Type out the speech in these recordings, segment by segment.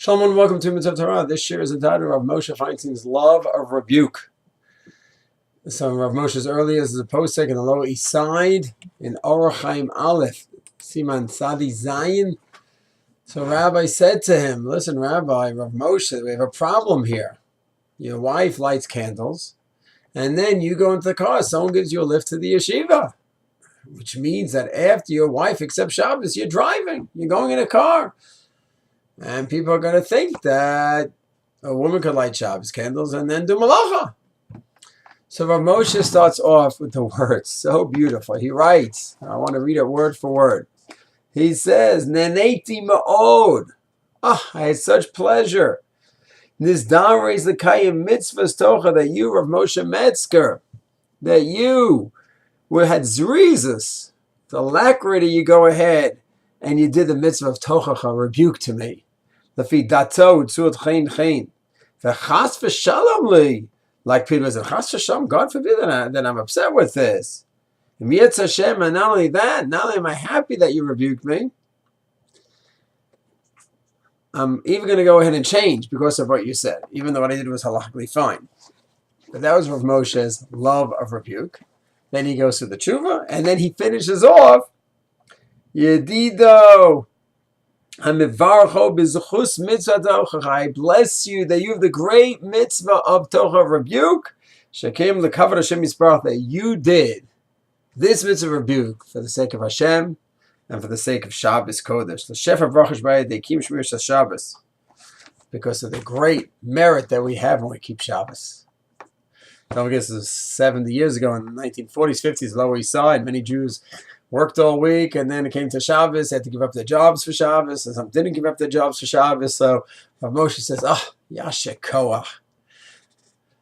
Shalom and welcome to Mitzvah Torah. This year is entitled Rav Moshe Feinstein's Love of Rebuke. So Rav Moshe's earlier is a posek in the Lower East Side in Orach Chaim Aleph, Siman Sadi Zayin. So Rabbi said to him, listen Rabbi, Rav Moshe, we have a problem here. Your wife lights candles and then you go into the car, someone gives you a lift to the yeshiva. Which means that after your wife accepts Shabbos, you're driving, you're going in a car. And people are going to think that a woman could light Shabbos candles and then do malacha. So Rav Moshe starts off with the words, so beautiful. He writes, I want to read it word for word. He says, Neneti ma'od. I had such pleasure. Nizdar is the kayim mitzvahs tocha, that you, Rav Moshe Metzger, that you had zrizas, the alacrity, you go ahead and you did the mitzvah of tochacha, rebuke to me. Lafi dato tzut chen chen. V'chas v'shalom li. Like Peter said, chas v'shalom, God forbid that I'm upset with this. And yetz Hashem, and not only that, not only am I happy that you rebuked me, I'm even going to go ahead and change because of what you said, even though what I did was halachically fine. But that was Rav Moshe's love of rebuke. Then he goes to the tshuva, and then he finishes off, Yedido, I bless you that you have the great mitzvah of Tocha rebuke, Shekim the cover Hashem Yisparach, that you did this mitzvah rebuke for the sake of Hashem and for the sake of Shabbos Kodesh. The Shef of Baruch Shmei, they keep Shmir Shabbos because of the great merit that we have when we keep Shabbos. Don't forget, this is 70 years ago in the 1940s, 50s, Lower East Side. Many Jews worked all week, and then it came to Shabbos, had to give up their jobs for Shabbos, and some didn't give up their jobs for Shabbos. So Rav Moshe says, Yasher Koach,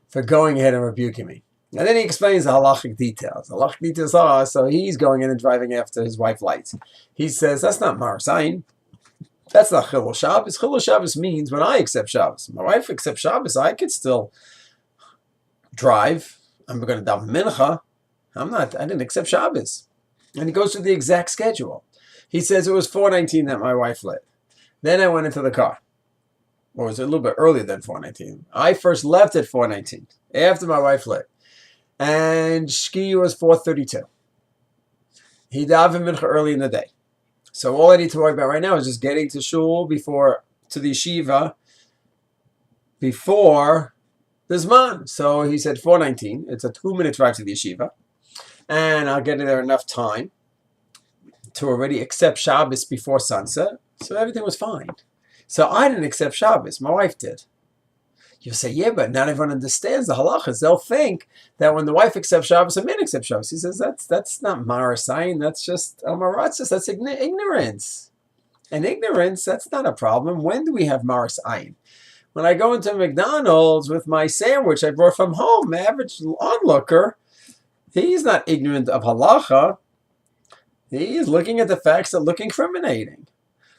for going ahead and rebuking me. And then he explains the halachic details. The halachic details are, so he's going in and driving after his wife lights. He says, that's not Marasayin. That's not Chilul Shabbos. Chilul Shabbos means when I accept Shabbos. My wife accepts Shabbos, I could still drive. I'm going to daven mincha. I didn't accept Shabbos. And he goes through the exact schedule. He says it was 4:19 that my wife lit. Then I went into the car. Or was it a little bit earlier than 4:19? I first left at 4:19 after my wife lit. And Shki was 4:32. He davened mincha early in the day. So all I need to worry about right now is just getting to shul to the yeshiva before the Zman. So he said 4:19. It's a 2-minute drive to the yeshiva. And I'll get in there enough time to already accept Shabbos before sunset. So everything was fine. So I didn't accept Shabbos. My wife did. You say, yeah, but not everyone understands the halachas. They'll think that when the wife accepts Shabbos, the man accepts Shabbos. He says, that's not marasayin. That's just amaratzis. That's ignorance. And ignorance, that's not a problem. When do we have marasayin? When I go into McDonald's with my sandwich I brought from home, the average onlooker, he's not ignorant of halacha. He's looking at the facts that look incriminating.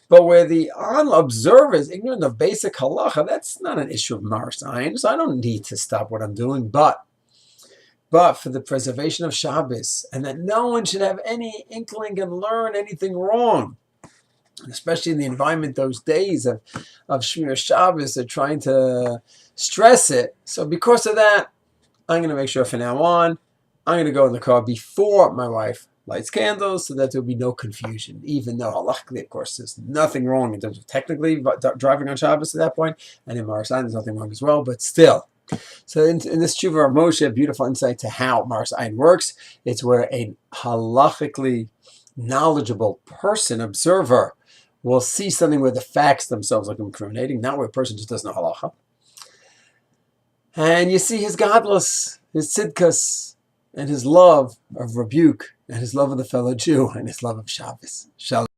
But where the observer is ignorant of basic halacha, that's not an issue of marasayin. So I don't need to stop what I'm doing. But for the preservation of Shabbos, and that no one should have any inkling and learn anything wrong, especially in the environment those days of Shmir Shabbos, they're trying to stress it. So because of that, I'm going to make sure from now on, I'm going to go in the car before my wife lights candles so that there will be no confusion, even though halachically, of course, there's nothing wrong in terms of technically driving on Shabbos at that point, and in Marasayin there's nothing wrong as well, but still. So in this tshuva of Moshe, a beautiful insight to how Marasayin works. It's where a halachically knowledgeable person, observer, will see something where the facts themselves look incriminating, not where a person just doesn't know halacha. And you see his godless, his tzidkas, and his love of rebuke, and his love of the fellow Jew, and his love of Shabbos. Shalom.